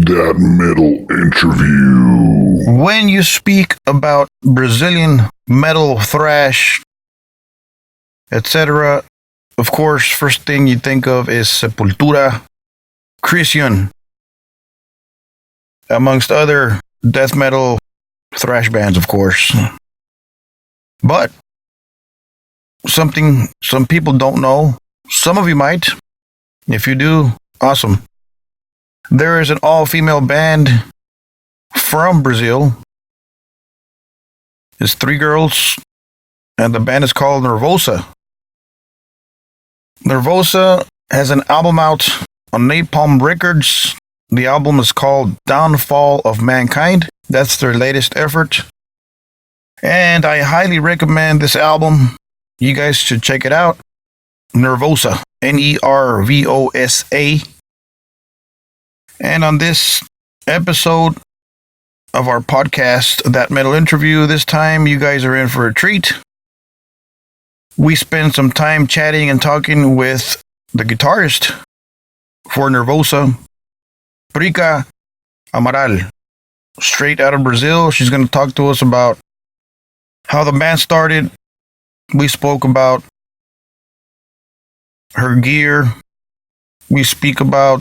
That metal interview. When you speak about Brazilian metal, thrash, etc., of course, first thing you think of is Sepultura, Christian, amongst other death metal thrash bands, of course. But something some people don't know, some of you might. If you do, awesome. There is an all-female band from Brazil. It's 3 girls, and the band is called Nervosa. Nervosa has an album out on Napalm Records. The album is called Downfall of Mankind. That's their latest effort. And I highly recommend this album. You guys should check it out. Nervosa. Nervosa. And on this episode of our podcast, That Metal Interview, this time you guys are in for a treat. We spend some time chatting and talking with the guitarist for Nervosa, Prika Amaral, straight out of Brazil. She's going to talk to us about how the band started. We spoke about her gear. We speak about,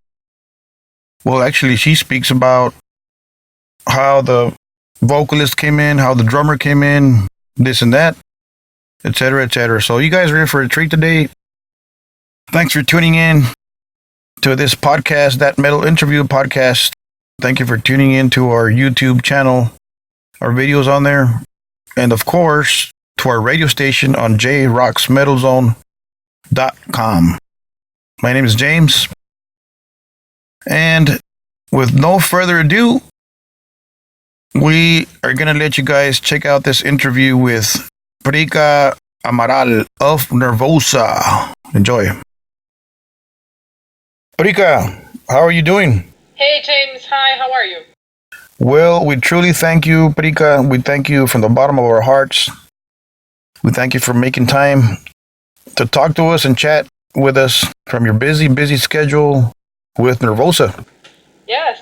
well, actually, she speaks about how the vocalist came in, how the drummer came in, this and that, etc., etc. So you guys are in for a treat today. Thanks for tuning in to this podcast, That Metal Interview podcast. Thank you for tuning in to our YouTube channel, our videos on there, and of course, to our radio station on jrocksmetalzone.com. My name is James, and with no further ado, we are going to let you guys check out this interview with Prika Amaral of Nervosa. Enjoy. Prika, how are you doing? Hey James, hi, how are you? Well, we truly thank you, Prika. We thank you from the bottom of our hearts. We thank you for making time to talk to us and chat with us from your busy schedule with Nervosa. Yes,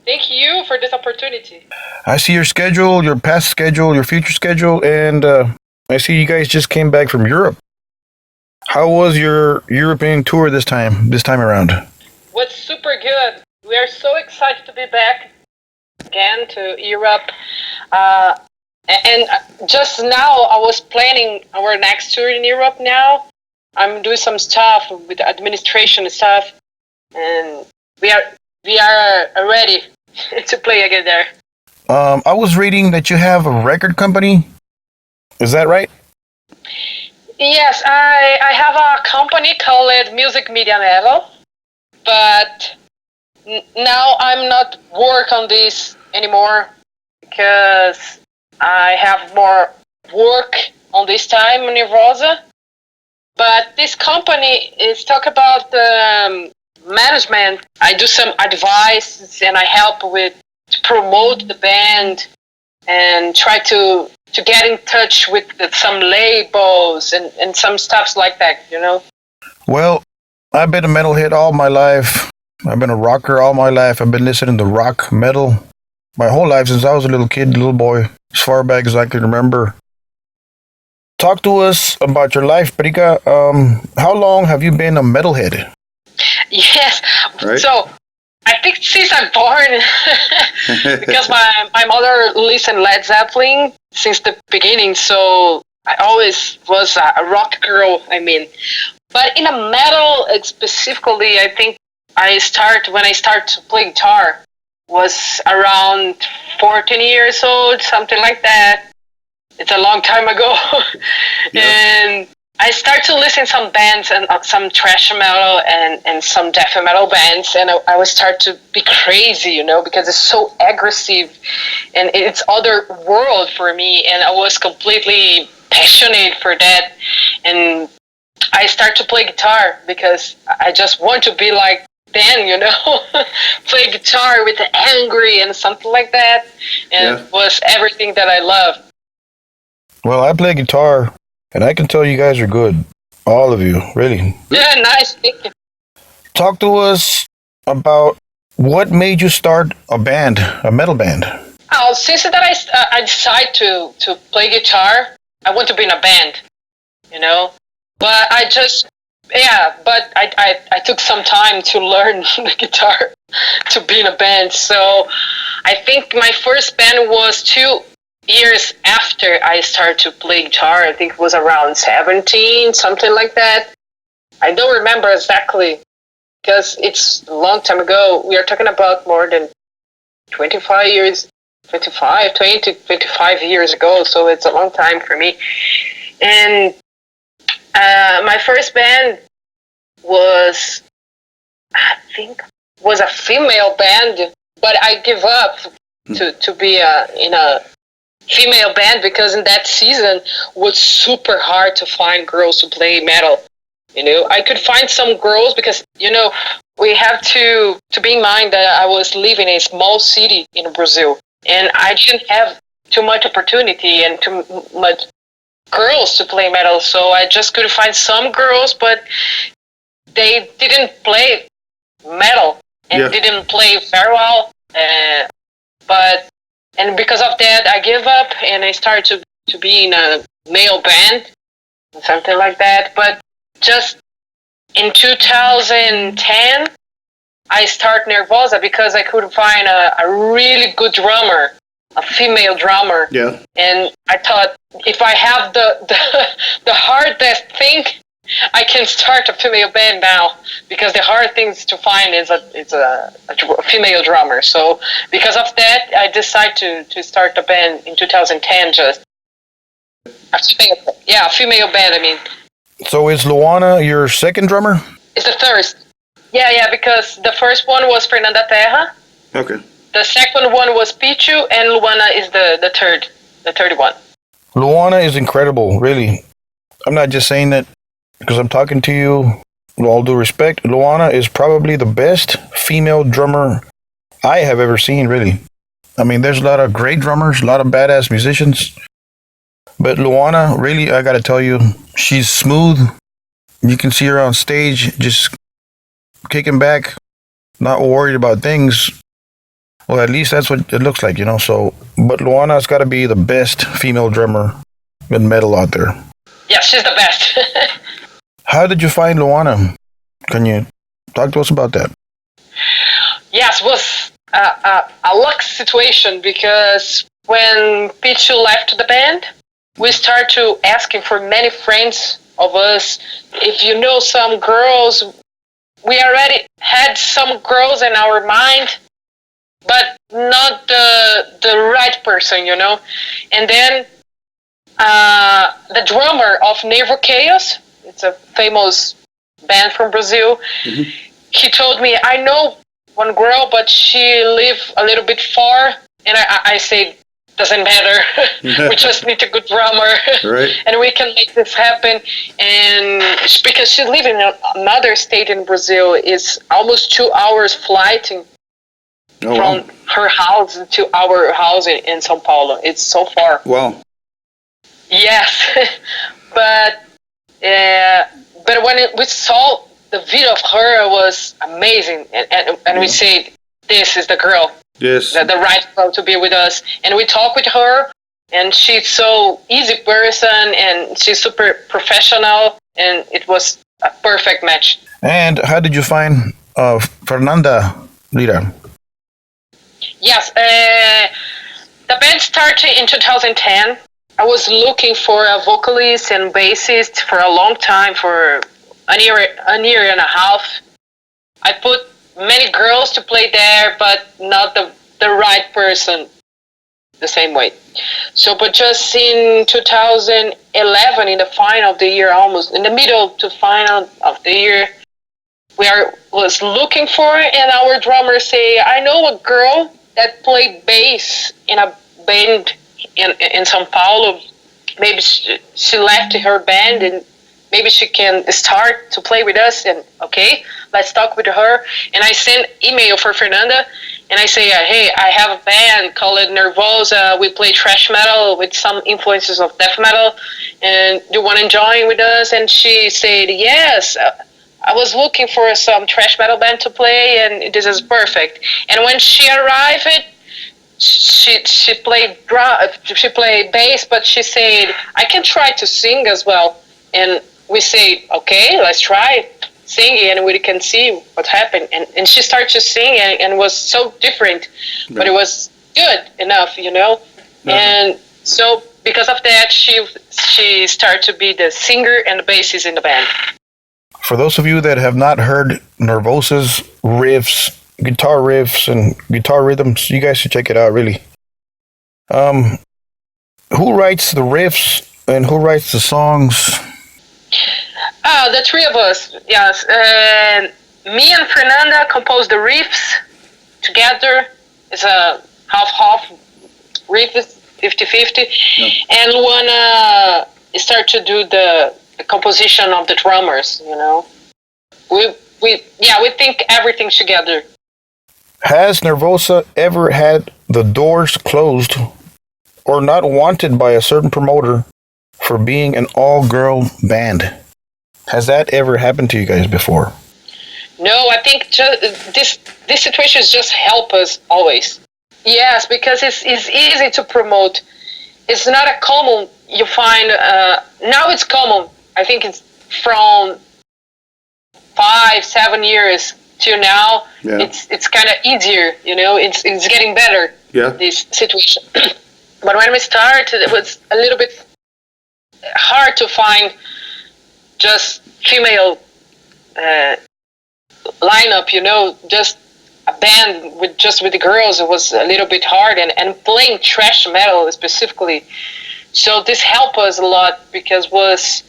thank you for this opportunity. I see your schedule, your past schedule, your future schedule, and I see you guys just came back from Europe. How was your European tour this time around? Was super good. We are so excited to be back again to Europe. And just now I was planning our next tour in Europe now. I'm doing some stuff with administration stuff, and we are ready to play again there. I was reading that you have a record company. Is that right? Yes, I have a company called Music Media Metal, but now I'm not work on this anymore because I have more work on this time in Nervosa. But this company is talk about management. I do some advice and I help with to promote the band and try to get in touch with some labels and some stuffs like that, you know? Well, I've been a metalhead all my life. I've been a rocker all my life. I've been listening to rock, metal, my whole life since I was a little kid, little boy, as far back as I can remember. Talk to us about your life, Prika. How long have you been a metalhead? Yes, right. So I think since I'm born, because my mother listened Led Zeppelin since the beginning, so I always was a rock girl, I mean. But in a metal specifically, I think when I started to play guitar was around 14 years old, something like that. It's a long time ago. Yeah. And I started to listen to some bands and some thrash metal and some death metal bands, and I would start to be crazy, you know, because it's so aggressive and it's other world for me, and I was completely passionate for that. And I start to play guitar because I just want to be like them, you know, play guitar with the angry and something like that, and it was everything that I love. Well, I play guitar, and I can tell you guys are good. All of you, really. Yeah, nice. Thank you. Talk to us about What made you start a band, a metal band? Oh, since that I decided to play guitar, I want to be in a band, you know. But I took some time to learn the guitar to be in a band. So I think my first band was 2 years after I started to play guitar. I think it was around 17, something like that. I don't remember exactly because it's a long time ago. We are talking about more than 25 years, 25 years ago. So it's a long time for me. And my first band was, I think, was a female band, but I gave up to be in a female band because in that season it was super hard to find girls to play metal. You know, I could find some girls because, you know, we have to be in mind that I was living in a small city in Brazil and I didn't have too much opportunity and too much girls to play metal. So I just could find some girls, but they didn't play metal and didn't play very well. And because of that, I gave up and I started to be in a male band, something like that. But just in 2010, I started Nervosa because I couldn't find a really good drummer, a female drummer. Yeah. And I thought if I have the hardest thing, I can start a female band now because the hard things to find is a female drummer. So because of that, I decided to start a band in 2010. Just a female band. I mean. So is Luana your second drummer? It's the third. Yeah, because the first one was Fernanda Terra. Okay. The second one was Pichu, and Luana is the third one. Luana is incredible, really. I'm not just saying that because I'm talking to you, with all due respect. Luana is probably the best female drummer I have ever seen, really. I mean, there's a lot of great drummers, a lot of badass musicians. But Luana, really, I gotta tell you, she's smooth. You can see her on stage, just kicking back, not worried about things. Well, at least that's what it looks like, you know. So, but Luana's got to be the best female drummer in metal out there. Yeah, she's the best. How did you find Luana? Can you talk to us about that? Yes, it was a luck situation because when Pichu left the band, we started to asking for many friends of us. If you know some girls, we already had some girls in our mind, but not the right person, you know. And then the drummer of Nervosa, it's a famous band from Brazil, he told me, I know one girl, but she lives a little bit far. And I said, doesn't matter. We just need a good drummer. Right. And we can make this happen. And because she lives in another state in Brazil, it's almost 2 hours flighting from her house to our house in São Paulo. It's so far. Wow. Yes. But when we saw the video of her, it was amazing. And we said, this is the girl. Yes. The right girl to be with us. And we talked with her, and she's so easy person, and she's super professional, and it was a perfect match. And how did you find Fernanda Lira? Yes, the band started in 2010. I was looking for a vocalist and bassist for a long time, for a year and a half. I put many girls to play there, but not the right person the same way. So, but just in 2011, in the final of the year, almost in the middle to final of the year, was looking for it, and our drummer say, I know a girl that played bass in a band in São Paulo. Maybe she left her band and maybe she can start to play with us. And okay, let's talk with her. And I sent email for Fernanda, and I say, hey, I have a band called Nervosa. We play thrash metal with some influences of death metal, and do you want to join with us? And she said, yes, I was looking for some thrash metal band to play, and this is perfect. And when she arrived, she played she played bass, but she said I can try to sing as well. And we said, okay, let's try singing, and we can see what happened. And she started to sing, and was so different, but it was good enough, you know. And so because of that, she started to be the singer and the bassist in the band. For those of you that have not heard Nervosa's riffs, guitar riffs, and guitar rhythms, you guys should check it out, really. Who writes the riffs and who writes the songs? The three of us, yes. Me and Fernanda composed the riffs together. It's a half-half riff, 50-50. And Luana started to do the composition of the drummers, you know. We think everything together. Has Nervosa ever had the doors closed or not wanted by a certain promoter for being an all-girl band? Has that ever happened to you guys before? No, I think this situation just help us always. Yes, because it's easy to promote. It's not a common, you find, now it's common. I think it's from 5-7 years to now. It's kind of easier, you know. It's getting better. This situation. But when we started, it was a little bit hard to find just female lineup, you know, just a band with the girls. It was a little bit hard, and playing thrash metal specifically. So this helped us a lot because it was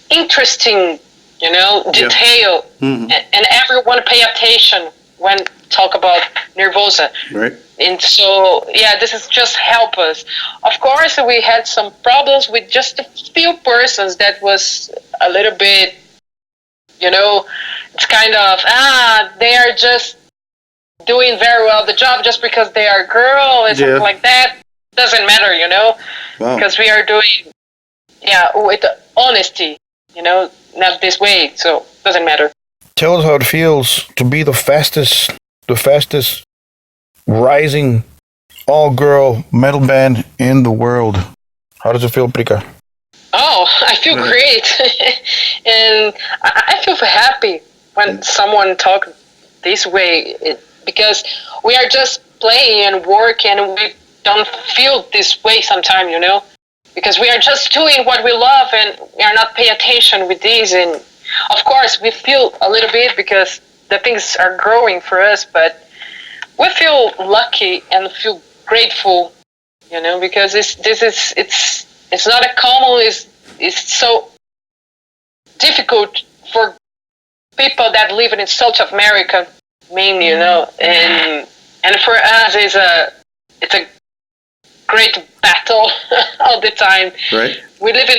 interesting, you know, detail, and everyone pay attention when talk about Nervosa. Right. And so, this is just help us. Of course, we had some problems with just a few persons that was a little bit, you know, it's kind of, they are just doing very well the job just because they are a girl and something like that. Doesn't matter, you know, because we are doing, with honesty, you know, not this way, so doesn't matter. Tell us how it feels to be the fastest rising all-girl metal band in the world. How does it feel, Prika? Oh, I feel great. And I feel happy when someone talks this way, because we are just playing and working, and we don't feel this way sometimes, you know, because we are just doing what we love, and we are not paying attention with these. And of course, we feel a little bit because the things are growing for us, but we feel lucky and feel grateful, you know, because it's not a common. It's so difficult for people that live in South America, mainly, you know, and for us it's a great battle all the time. Right. We live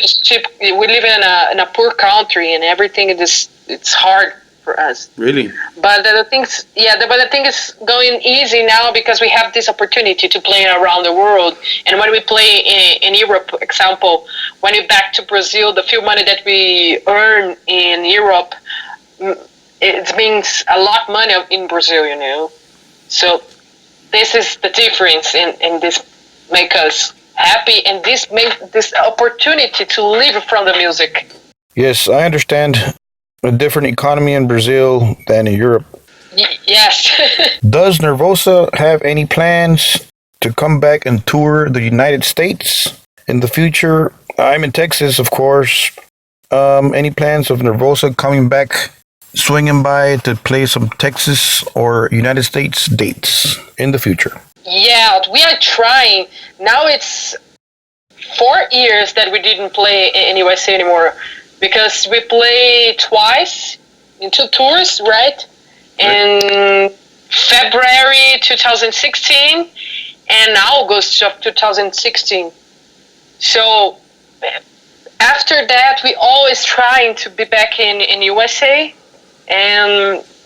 in a poor country, and everything it's hard for us. Really? But the thing is going easy now because we have this opportunity to play around the world. And when we play in Europe, example, when we back to Brazil, the few money that we earn in Europe, it means a lot of money in Brazil, you know. So this is the difference, and this make us happy, and this make this opportunity to live from the music. Yes, I understand. A different economy in Brazil than in Europe. Yes. Does Nervosa have any plans to come back and tour the United States in the future? I'm in Texas, of course. Any plans of Nervosa coming back, swinging by to play some Texas or United States dates in the future? Yeah, we are trying. Now it's 4 years that we didn't play in USA anymore, because we played twice in 2 tours, right? In February 2016 and August of 2016. So after that, we always trying to be back in USA,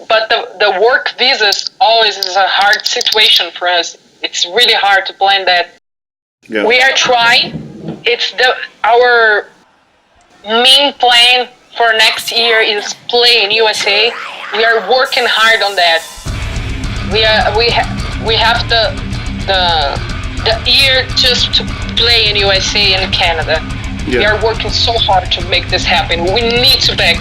but the work visas always is a hard situation for us. It's really hard to plan that. Yeah. We are trying. It's our main plan for next year is play in USA. We are working hard on that. We have the year just to play in USA and Canada. Yeah. We are working so hard to make this happen. We need to back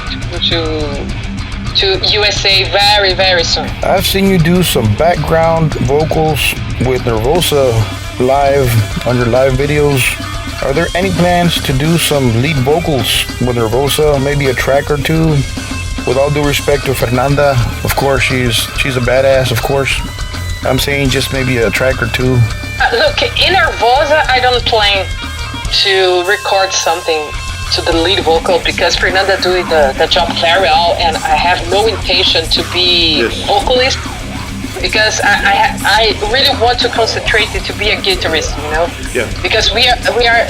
to USA very, very soon. I've seen you do some background vocals with Nervosa live on your live videos. Are there any plans to do some lead vocals with Nervosa, maybe a track or two? With all due respect to Fernanda, of course, she's a badass, of course. I'm saying just maybe a track or two. Look, in Nervosa, I don't plan to record something to the lead vocal because Fernanda doing the job very well, and I have no intention to be vocalist because I really want to concentrate it to be a guitarist, you know. Yeah. Because we are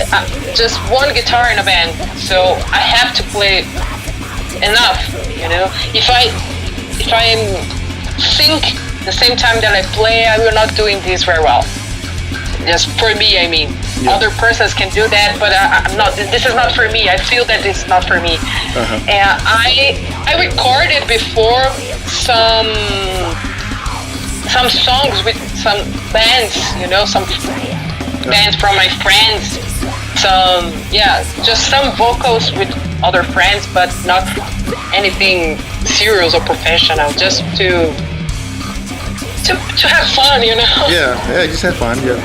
just one guitar in a band, so I have to play enough, you know. If I think the same time that I play, I will not doing this very well. Just for me, I mean. Yeah. Other persons can do that, but I'm not. This is not for me. I feel that it's not for me. And I recorded before some songs with some bands, you know, some bands from my friends. Just some vocals with other friends, but not anything serious or professional. Just to have fun, you know. Yeah, just have fun. Yeah.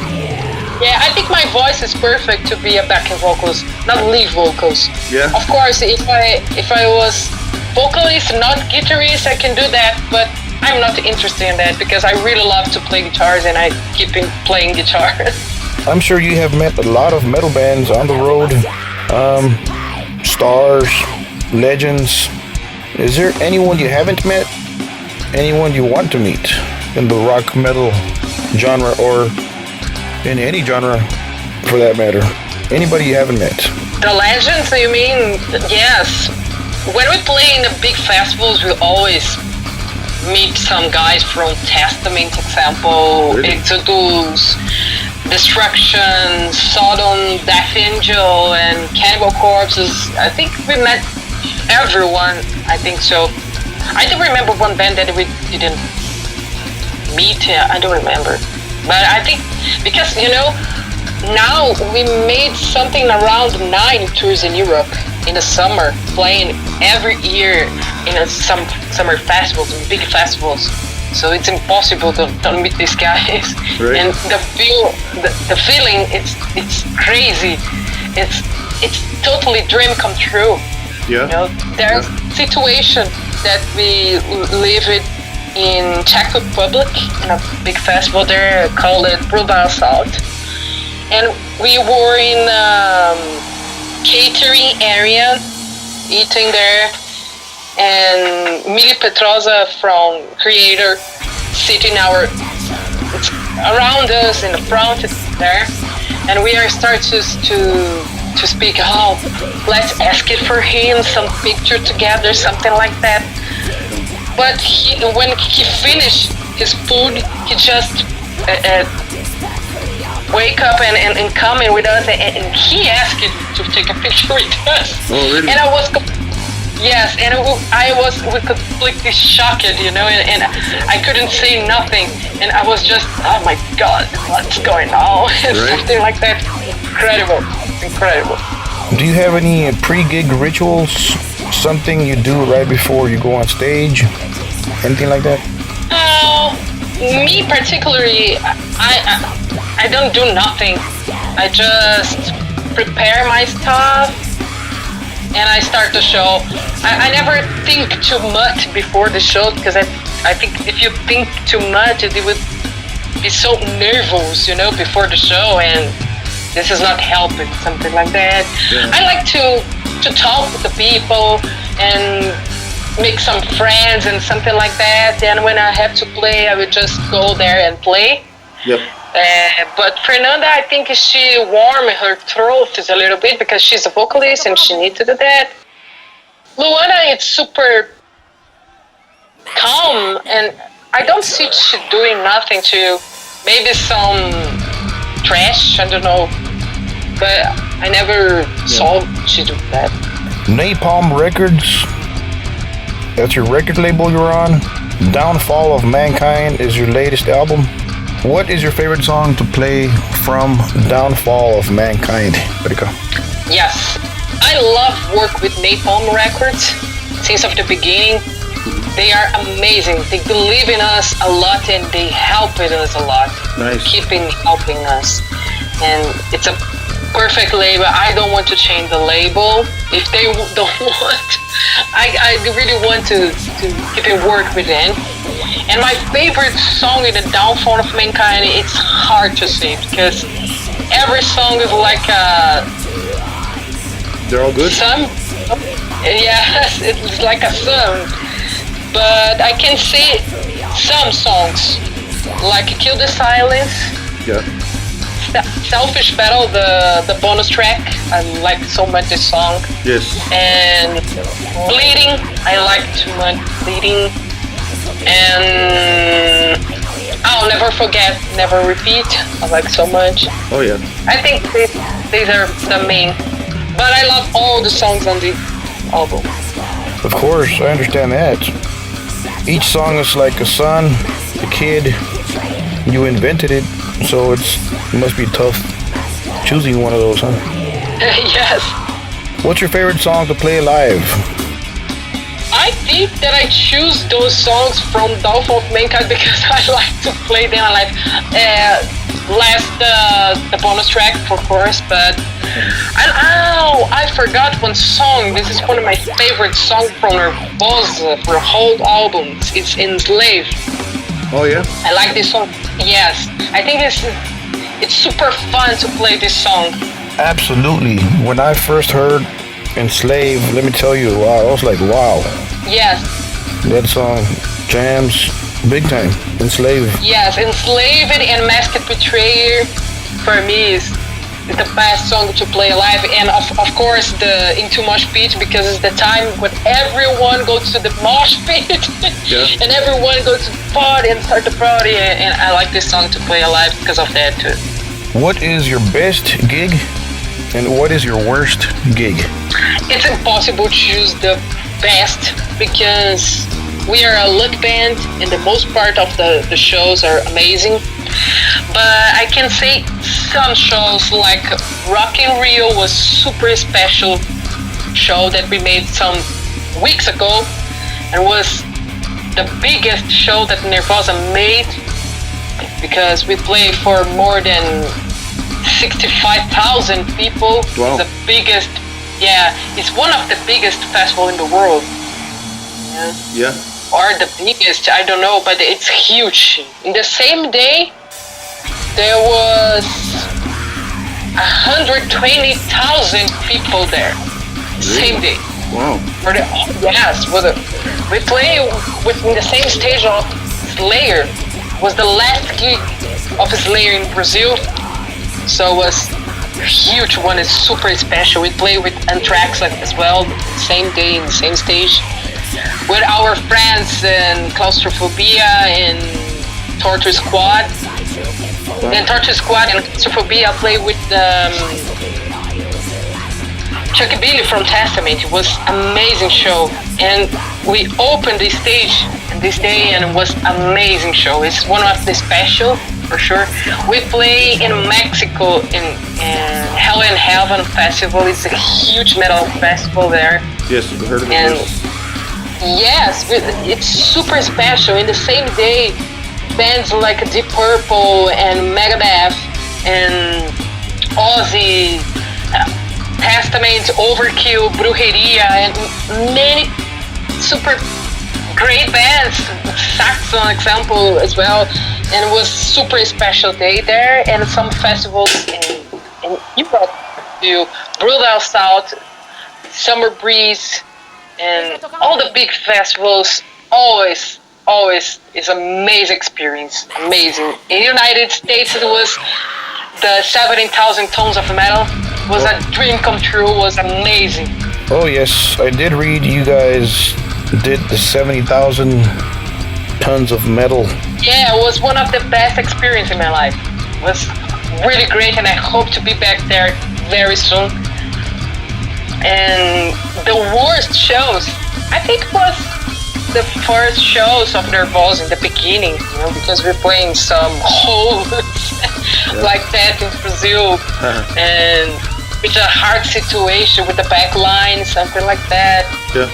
Yeah, I think my voice is perfect to be a backing vocals, not lead vocals. Yeah. Of course, if I was vocalist, not guitarist, I can do that, but I'm not interested in that because I really love to play guitars and I keep playing guitar. I'm sure you have met a lot of metal bands on the road, stars, legends. Is there anyone you haven't met? Anyone you want to meet in the rock metal genre or in any genre for that matter? Anybody you haven't met? The legends, you mean? Yes. When we play in the big festivals, we always meet some guys from Testament, example, Really? Exodus, Destruction, Sodom, Death Angel, and Cannibal Corpses. I think we met everyone, I think so. I don't remember one band that we didn't meet, I don't remember. But I think, because, you know, now we made something around 9 tours in Europe in the summer, playing every year in some summer festivals, big festivals. So it's impossible to don't meet these guys. Right. And the feeling, it's crazy. It's totally dream come true. Yeah. You know, there's situation that we live it in Czech Republic in a big festival there called it Brutal Assault, and we were in catering area eating there, and Mili Petroza from Creator sitting it's around us in the front there, and we are starting to speak. Oh, let's ask it for him, some picture together, something like that. But when he finished his food, he just wake up and come in with us, and he asked to take a picture with us. Oh, really? And I was completely shocked, you know, and I couldn't say nothing, and I was just, oh my God, what's going on? Right. Something like that. Incredible. Do you have any pre-gig rituals? Something you do right before you go on stage? Anything like that? Me particularly, I don't do nothing. I just prepare my stuff and I start the show. I never think too much before the show because I think if you think too much, it would be so nervous, you know, before the show, and this is not helping, something like that. Yeah. I like to talk with the people and make some friends and something like that. And when I have to play, I would just go there and play. Yep. But Fernanda, I think she warmed her throat a little bit because she's a vocalist and she needs to do that. Luana is super calm, and I don't see she doing nothing to maybe some thrash, I don't know, but I never saw she do that. Napalm Records, that's your record label you're on. Downfall of Mankind is your latest album. What is your favorite song to play from Downfall of Mankind, Prika? Yes, I love work with Napalm Records since of the beginning. They are amazing. They believe in us a lot and they help us a lot. Nice. Keeping helping us. And it's a perfect label. I don't want to change the label. If they don't want, I really want to keep it work with them. And my favorite song in the Downfall of Mankind, it's hard to say because every song is like a... They're all good? Yes, it's like a song. But I can say some songs, like Kill the Silence. Yeah. Selfish Battle, the bonus track. I like so much this song. Yes. And Bleeding, I like too much Bleeding. And I'll Never Forget, Never Repeat. I like so much. Oh yeah. I think these are the main. But I love all the songs on the album. Of course, I understand that. Each song is like a son, a kid. You invented it, so it must be tough choosing one of those, huh? Yes. What's your favorite song to play live? I think that I choose those songs from Downfall of Mankind because I like to play them. I like the bonus track, of course, but I forgot one song. This is one of my favorite songs from Nervosa for the whole album. It's Enslaved. Oh yeah? I like this song. Yes, I think it's super fun to play this song. Absolutely. When I first heard Enslaved, let me tell you, wow, I was like, wow. Yes. That song jams big time. Enslaved. Yes, Enslaved and Masked Betrayer for me is the best song to play live. And of course the Into Mosh Pit, because it's the time when everyone goes to the mosh pit. Yeah. And everyone goes to the party and start the party, and I like this song to play live because of that too. What is your best gig and what is your worst gig? It's impossible to choose the best because we are a luck band and the most part of the shows are amazing. But I can say some shows like Rock in Rio was super special show that we made some weeks ago and was the biggest show that Nervosa made because we played for more than 65,000 people. Wow. It's the biggest, yeah, it's one of the biggest festivals in the world. Yeah. Or the biggest, I don't know, but it's huge. In the same day, there was 120,000 people there. Same day. Wow. We play within the same stage of Slayer. Was the last gig of Slayer in Brazil. So it was a huge one. It's super special. We play with Anthrax as well, same day in the same stage. With our friends in Claustrophobia and Torture Squad. Then Torture Squad and Claustrophobia play with Chuck Billy from Testament. It was an amazing show. And we opened the stage this day and it was an amazing show. It's one of the special, for sure. We play in Mexico in Hell and Heaven Festival. It's a huge metal festival there. Yes, I've heard of And it. yes, it's super special. In the same day, bands like Deep Purple and Megadeth and Ozzy, Testament, Overkill, Brujeria, and many super great bands. Saxon example as well. And it was super special day there. And some festivals in Europe too. Brutal South, Summer Breeze, and all the big festivals always is amazing experience. Amazing. In the United States it was the 17,000 tons of metal. It was a dream come true. It was amazing. Oh yes, I did read you guys did the 70,000 tons of metal. Yeah, it was one of the best experiences in my life. It was really great and I hope to be back there very soon. And the worst shows, I think, was the first shows of Nervosa in the beginning, because we're playing some holes like that in Brazil, and with a hard situation with the back line, something like that. Yeah.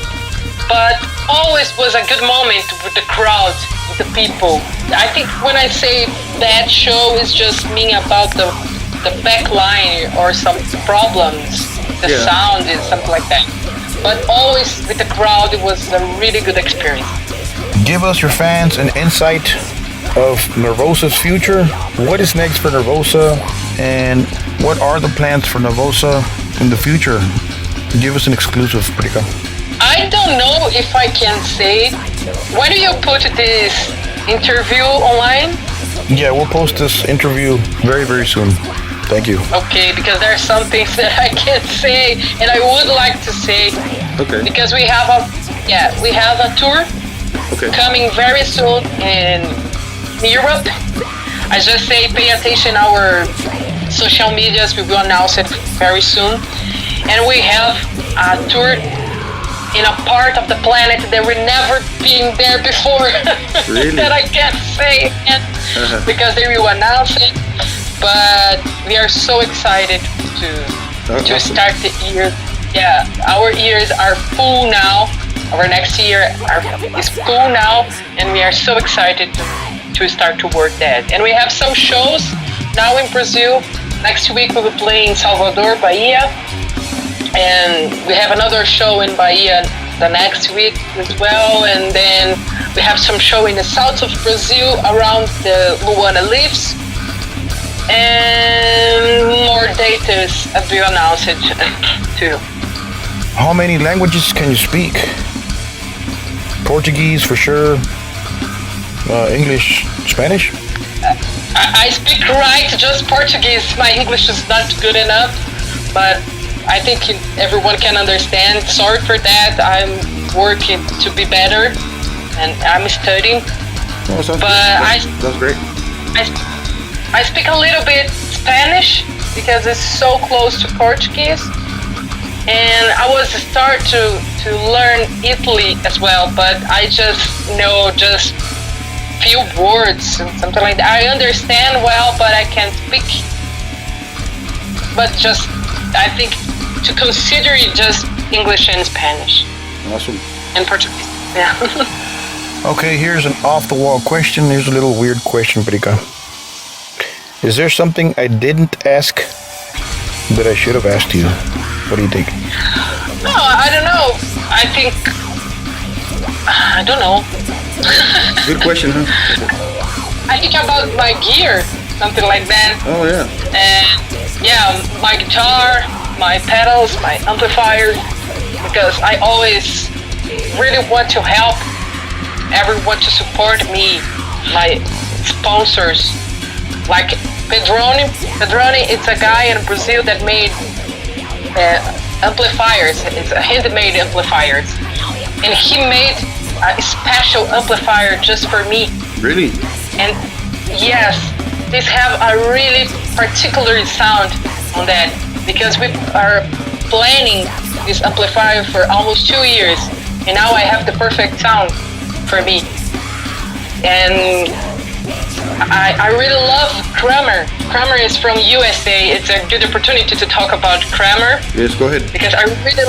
But always was a good moment with the crowd, with the people. I think when I say bad show, it's just mean about the back line or some problems, the sound and something like that. But always with the crowd, it was a really good experience. Give us your fans an insight of Nervosa's future. What is next for Nervosa, and what are the plans for Nervosa in the future? Give us an exclusive, Prika. I don't know if I can say. When do you put this interview online? Yeah, we'll post this interview very, very soon. Thank you. Okay, because there are some things that I can't say, and I would like to say. Okay. Because we have a tour coming very soon in Europe. I just say pay attention our social medias. We will announce it very soon, and we have a tour in a part of the planet that we've never been there before. Really? That I can't say yet because they will announce it. But we are so excited to start the year. Yeah, our years are full now. Our next year is full now, and we are so excited to start to work that. And we have some shows now in Brazil. Next week we will play in Salvador, Bahia, and we have another show in Bahia the next week as well. And then we have some show in the south of Brazil around the Luana Leaves. And more dates as we announce it too. How many languages can you speak? Portuguese for sure. English, Spanish? I speak right just Portuguese. My English is not good enough, but I think everyone can understand. Sorry for that. I'm working to be better, and I'm studying. Oh, sounds but that's great. I speak a little bit Spanish because it's so close to Portuguese, and I was start to learn Italy as well, but I just know just few words and something like that. I understand well, but I can't speak. But just I think to consider it just English and Spanish. Awesome. And Portuguese. Yeah. Okay, here's an off-the-wall question. Here's a little weird question, Prika. Is there something I didn't ask that I should have asked you? What do you think? No, I don't know. I don't know. Good question, huh? I think about my gear, something like that. Oh, yeah. And yeah, my guitar, my pedals, my amplifier, because I always really want to help everyone to support me, my sponsors. Like Pedrone. Pedrone, it's a guy in Brazil that made amplifiers. It's a handmade amplifiers. And he made a special amplifier just for me. Really? And yes, these have a really particular sound on that, because we are planning this amplifier for almost 2 years, and now I have the perfect sound for me. And I really love Kramer. Kramer is from USA. It's a good opportunity to talk about Kramer. Yes, go ahead. Because I really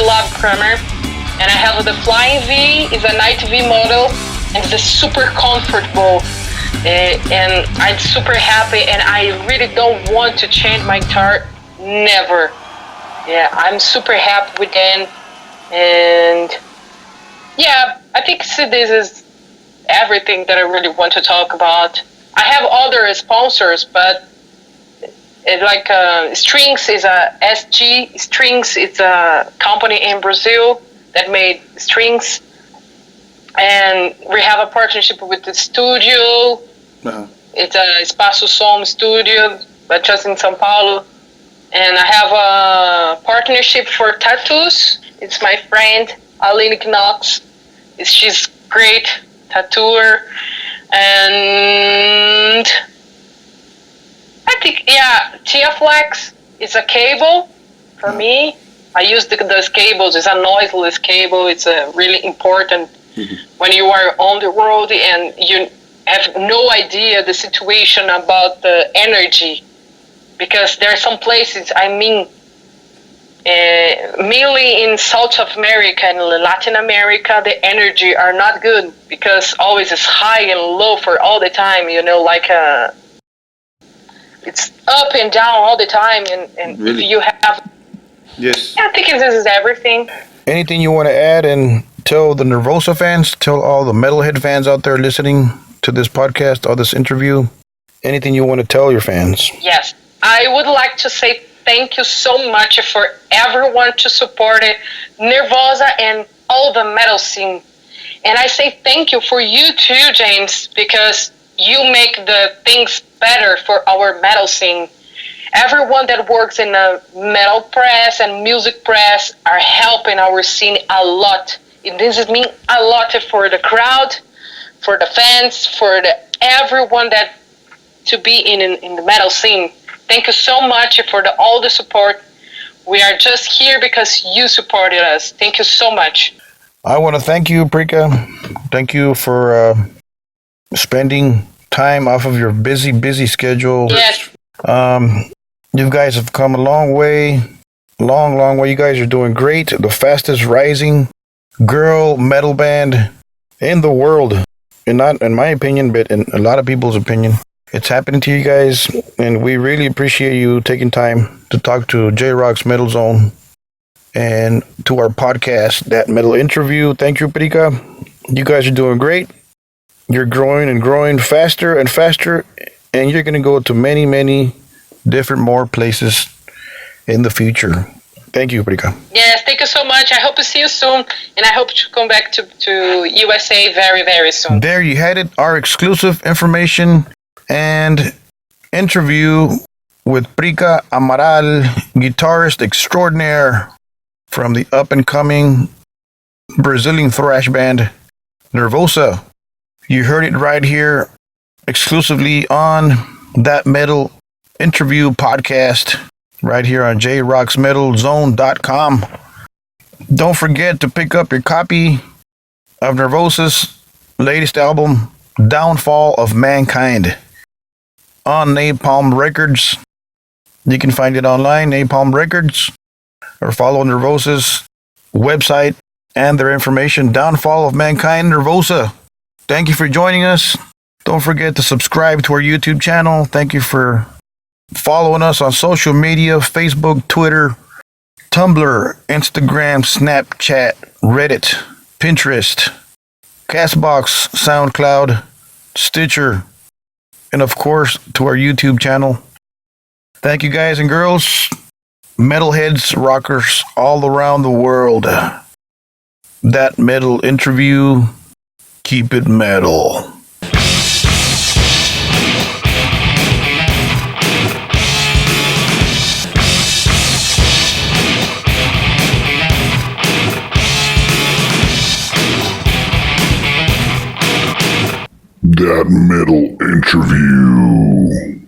love Kramer. And I have the Flying V, it's a Night V model, and it's super comfortable. And I'm super happy, and I really don't want to change my guitar, never. Yeah, I'm super happy with them. And yeah, I think this is everything that I really want to talk about. I have other sponsors, but Strings is a SG Strings. It's a company in Brazil that made strings, and we have a partnership with the studio. Uh-huh. It's a Espaço Som studio, but just in São Paulo. And I have a partnership for tattoos. It's my friend Aline Knox. She's great tattooer, and I think Tia Flex is a cable For me, I use those cables. It's a noiseless cable. It's really important when you are on the road and you have no idea the situation about the energy. Because there are some places, mainly in South America and Latin America, the energy are not good because always it's high and low for all the time, it's up and down all the time, and Really? if you have... Yes. I think this is everything. Anything you want to add and tell the Nervosa fans, tell all the metalhead fans out there listening to this podcast or this interview, anything you want to tell your fans? Yes. I would like to say thank you so much for everyone to support it, Nervosa and all the metal scene. And I say thank you for you too, James, because you make the things better for our metal scene. Everyone that works in the metal press and music press are helping our scene a lot. This means a lot for the crowd, for the fans, for everyone that to be in the metal scene. Thank you so much for all the support. We are just here because you supported us. Thank you so much. I want to thank you, Prika. Thank you for spending time off of your busy schedule. Yes. You guys have come a long way. Long way. You guys are doing great. The fastest rising girl metal band in the world. And not in my opinion, but in a lot of people's opinion. It's happening to you guys, and we really appreciate you taking time to talk to J-Rock's Metal Zone and to our podcast, That Metal Interview. Thank you, Prika. You guys are doing great. You're growing and growing faster and faster, and you're going to go to many different more places in the future. Thank you, Prika. Yes, thank you so much. I hope to see you soon, and I hope to come back to USA very soon. There you had it, our exclusive information and interview with Prika Amaral, guitarist extraordinaire from the up-and-coming Brazilian thrash band Nervosa. You heard it right here exclusively on That Metal Interview podcast right here on jrocksmetalzone.com. Don't forget to pick up your copy of Nervosa's latest album, Downfall of Mankind, on Napalm Records. You can find it online, Napalm Records, or follow Nervosa's website and their information, Downfall of Mankind, Nervosa. Thank you for joining us. Don't forget to subscribe to our YouTube channel. Thank you for following us on social media, Facebook, Twitter, Tumblr, Instagram, Snapchat, Reddit, Pinterest, Castbox, SoundCloud, Stitcher, and of course to our YouTube channel. Thank you guys and girls, metalheads, rockers all around the world. That Metal Interview, keep it metal. That Metal Interview.